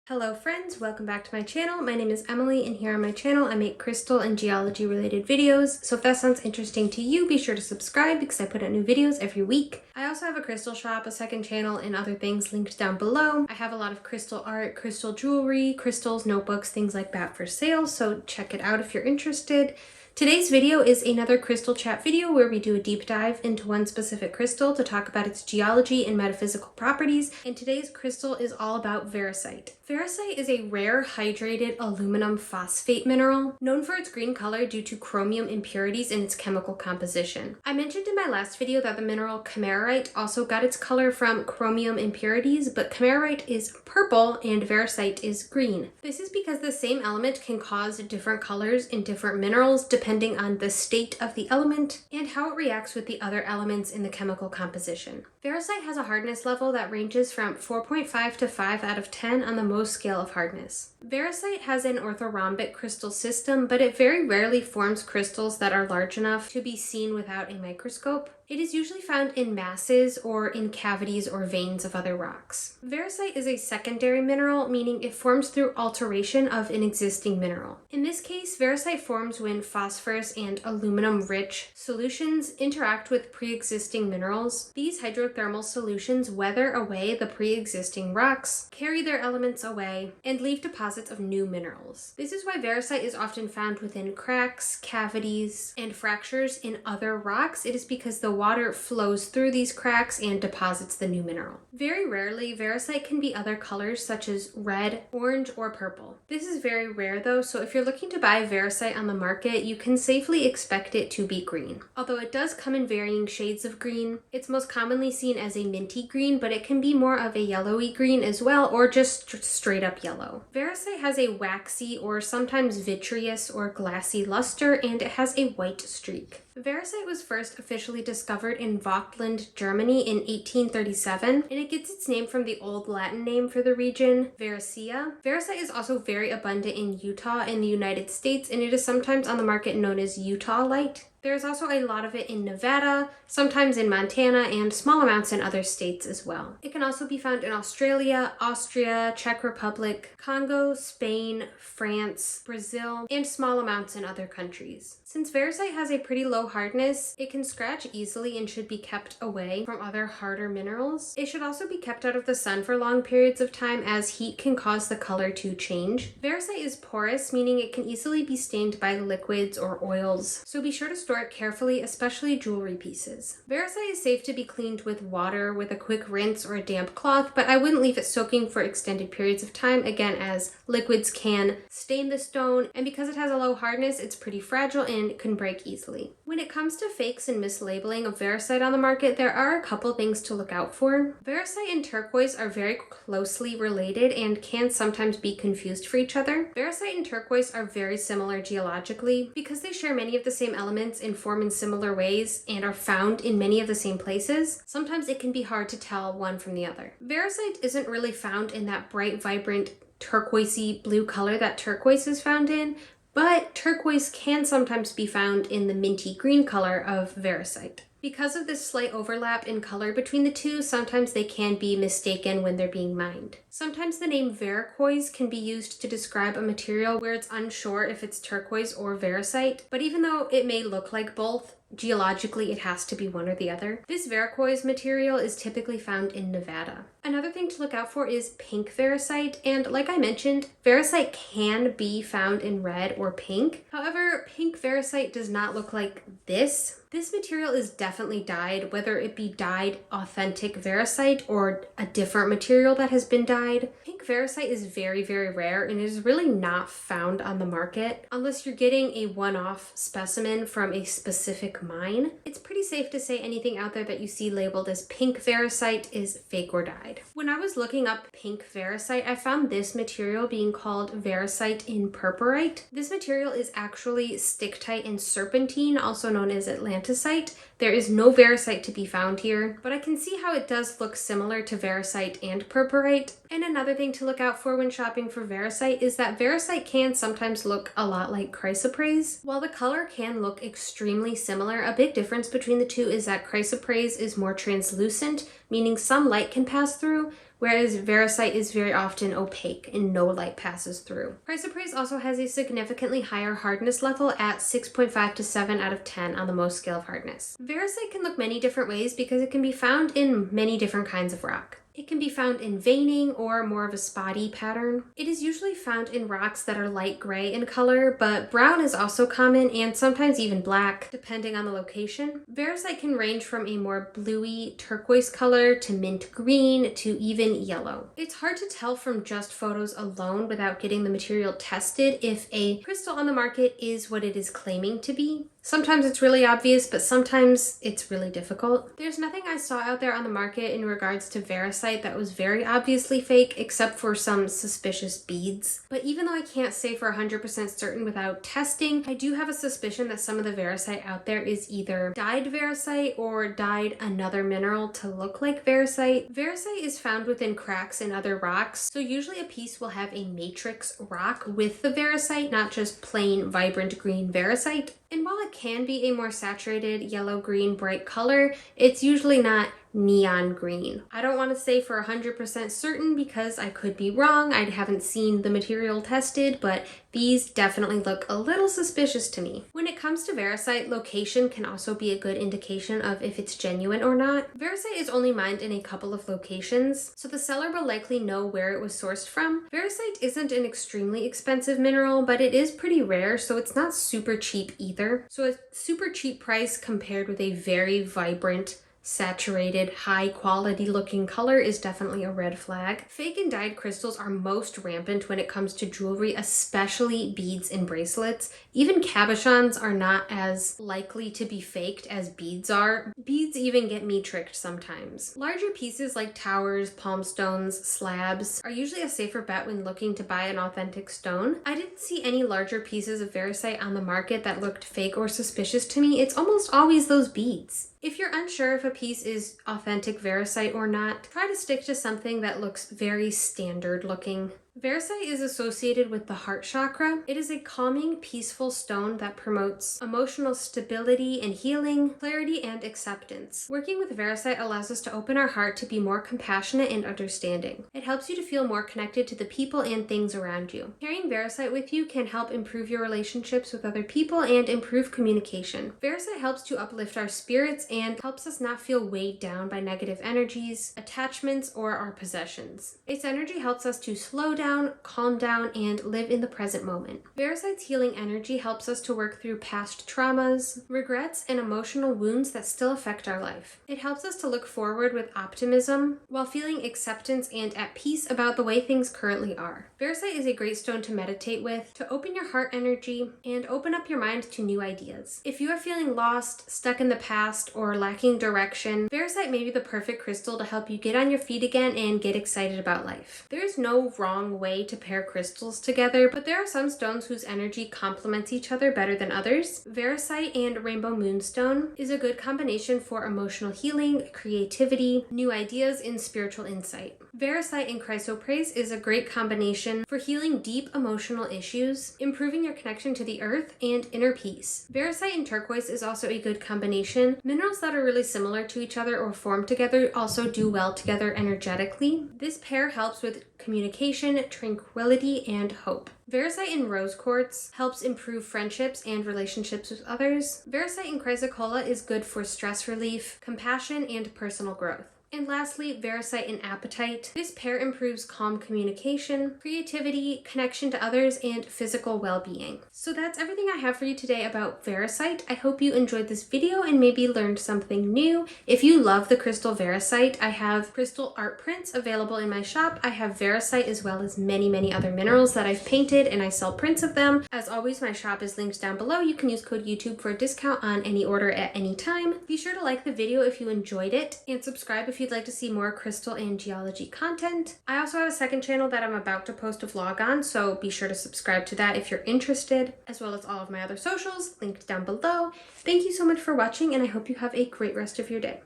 Hello friends, welcome back to my channel. My name is Emily and here on my channel I make crystal and geology related videos. So if that sounds interesting to you, be sure to subscribe because I put out new videos every week. I also have a crystal shop, a second channel, and other things linked down below. I have a lot of crystal art, crystal jewelry, crystals, notebooks, things like that for sale, so check it out if you're interested. Today's video is another crystal chat video where we do a deep dive into one specific crystal to talk about its geology and metaphysical properties, and today's crystal is all about Variscite. Variscite is a rare hydrated aluminum phosphate mineral known for its green color due to chromium impurities in its chemical composition. I mentioned in my last video that the mineral camerite also got its color from chromium impurities, but camerite is purple and Variscite is green. This is because the same element can cause different colors in different minerals depending on the state of the element and how it reacts with the other elements in the chemical composition. Variscite has a hardness level that ranges from 4.5 to 5 out of 10 on the most scale of hardness. Variscite has an orthorhombic crystal system, but it very rarely forms crystals that are large enough to be seen without a microscope. It is usually found in masses or in cavities or veins of other rocks. Variscite is a secondary mineral, meaning it forms through alteration of an existing mineral. In this case, Variscite forms when phosphorus and aluminum-rich solutions interact with pre-existing minerals. These hydrothermal solutions weather away the pre-existing rocks, carry their elements away, and leave deposits of new minerals. This is why Variscite is often found within cracks, cavities, and fractures in other rocks. It is because the water flows through these cracks and deposits the new mineral. Very rarely, Variscite can be other colors such as red, orange, or purple. This is very rare though, so if you're looking to buy Variscite on the market, you can safely expect it to be green. Although it does come in varying shades of green, it's most commonly seen as a minty green, but it can be more of a yellowy green as well, or just straight up yellow. Variscite has a waxy or sometimes vitreous or glassy luster, and it has a white streak. Variscite was first officially discovered in Vogtland, Germany in 1837, and it gets its name from the Old Latin name for the region, Varicea. Variscite is also very abundant in Utah in the United States, and it is sometimes on the market known as Utah-lite. There's also a lot of it in Nevada, sometimes in Montana, and small amounts in other states as well. It can also be found in Australia, Austria, Czech Republic, Congo, Spain, France, Brazil, and small amounts in other countries. Since Variscite has a pretty low hardness, it can scratch easily and should be kept away from other harder minerals. It should also be kept out of the sun for long periods of time as heat can cause the color to change. Variscite is porous, meaning it can easily be stained by liquids or oils, so be sure to store it carefully, especially jewelry pieces. Variscite is safe to be cleaned with water with a quick rinse or a damp cloth, but I wouldn't leave it soaking for extended periods of time, again as liquids can stain the stone, and because it has a low hardness, it's pretty fragile and can break easily. When it comes to fakes and mislabeling of Variscite on the market, there are a couple things to look out for. Variscite and turquoise are very closely related and can sometimes be confused for each other. Variscite and turquoise are very similar geologically because they share many of the same elements and form in similar ways and are found in many of the same places. Sometimes it can be hard to tell one from the other. Variscite isn't really found in that bright, vibrant, turquoisey blue color that turquoise is found in, but turquoise can sometimes be found in the minty green color of Variscite. Because of this slight overlap in color between the two, sometimes they can be mistaken when they're being mined. Sometimes the name varicoise can be used to describe a material where it's unsure if it's turquoise or Variscite, but even though it may look like both, geologically it has to be one or the other. This varicoise material is typically found in Nevada. Another thing to look out for is pink Variscite, and like I mentioned, Variscite can be found in red or pink. However, pink Variscite does not look like this. This material is definitely dyed, whether it be dyed authentic Variscite or a different material that has been dyed. Pink Variscite is very, very rare and is really not found on the market unless you're getting a one-off specimen from a specific mine. It's pretty safe to say anything out there that you see labeled as pink Variscite is fake or dyed. When I was looking up pink Variscite, I found this material being called Variscite in purpurite. This material is actually sticktite and serpentine, also known as Atlanticite. There is no Variscite to be found here, but I can see how it does look similar to Variscite and purpurite. And another thing to look out for when shopping for Variscite is that Variscite can sometimes look a lot like chrysoprase. While the color can look extremely similar similar. A big difference between the two is that chrysoprase is more translucent, meaning some light can pass through, whereas Variscite is very often opaque and no light passes through. Chrysoprase also has a significantly higher hardness level at 6.5 to 7 out of 10 on the Mohs scale of hardness. Variscite can look many different ways because it can be found in many different kinds of rock. It can be found in veining or more of a spotty pattern. It is usually found in rocks that are light gray in color, but brown is also common and sometimes even black, depending on the location. Variscite can range from a more bluey turquoise color to mint green to even yellow. It's hard to tell from just photos alone without getting the material tested if a crystal on the market is what it is claiming to be. Sometimes it's really obvious, but sometimes it's really difficult. There's nothing I saw out there on the market in regards to Variscite that was very obviously fake, except for some suspicious beads. But even though I can't say for 100% certain without testing, I do have a suspicion that some of the Variscite out there is either dyed Variscite or dyed another mineral to look like Variscite. Variscite is found within cracks in other rocks, so usually a piece will have a matrix rock with the Variscite, not just plain vibrant green Variscite. And while it can be a more saturated yellow-green bright color, it's usually not neon green. I don't want to say for 100% certain because I could be wrong. I haven't seen the material tested, but these definitely look a little suspicious to me. When it comes to Variscite, location can also be a good indication of if it's genuine or not. Variscite is only mined in a couple of locations, so the seller will likely know where it was sourced from. Variscite isn't an extremely expensive mineral, but it is pretty rare, so it's not super cheap either. So a super cheap price compared with a very vibrant, saturated, high quality looking color is definitely a red flag. Fake and dyed crystals are most rampant when it comes to jewelry, especially beads and bracelets. Even cabochons are not as likely to be faked as beads are. Beads even get me tricked sometimes. Larger pieces like towers, palm stones, slabs are usually a safer bet when looking to buy an authentic stone. I didn't see any larger pieces of Variscite on the market that looked fake or suspicious to me. It's almost always those beads. If you're unsure if a piece is authentic Variscite or not, try to stick to something that looks very standard looking. Variscite is associated with the heart chakra. It is a calming, peaceful stone that promotes emotional stability and healing, clarity, and acceptance. Working with Variscite allows us to open our heart to be more compassionate and understanding. It helps you to feel more connected to the people and things around you. Carrying Variscite with you can help improve your relationships with other people and improve communication. Variscite helps to uplift our spirits and helps us not feel weighed down by negative energies, attachments, or our possessions. Its energy helps us to slow down, calm down, and live in the present moment. Variscite's healing energy helps us to work through past traumas, regrets, and emotional wounds that still affect our life. It helps us to look forward with optimism while feeling acceptance and at peace about the way things currently are. Variscite is a great stone to meditate with, to open your heart energy, and open up your mind to new ideas. If you are feeling lost, stuck in the past, or lacking direction, Variscite may be the perfect crystal to help you get on your feet again and get excited about life. There is no wrong way to pair crystals together, but there are some stones whose energy complements each other better than others. Variscite and Rainbow Moonstone is a good combination for emotional healing, creativity, new ideas, and spiritual insight. Variscite and Chrysoprase is a great combination for healing deep emotional issues, improving your connection to the earth, and inner peace. Variscite and turquoise is also a good combination. Minerals that are really similar to each other or form together also do well together energetically. This pair helps with communication, tranquility, and hope. Variscite and rose quartz helps improve friendships and relationships with others. Variscite and chrysocolla is good for stress relief, compassion, and personal growth. And lastly, Variscite and apatite. This pair improves calm communication, creativity, connection to others, and physical well-being. So that's everything I have for you today about Variscite. I hope you enjoyed this video and maybe learned something new. If you love the crystal Variscite, I have crystal art prints available in my shop. I have Variscite as well as many other minerals that I've painted, and I sell prints of them. As always, my shop is linked down below. You can use code YouTube for a discount on any order at any time. Be sure to like the video if you enjoyed it, and subscribe if you'd like to see more crystal and geology content. I also have a second channel that I'm about to post a vlog on, so be sure to subscribe to that if you're interested, as well as all of my other socials linked down below. Thank you so much for watching, and I hope you have a great rest of your day.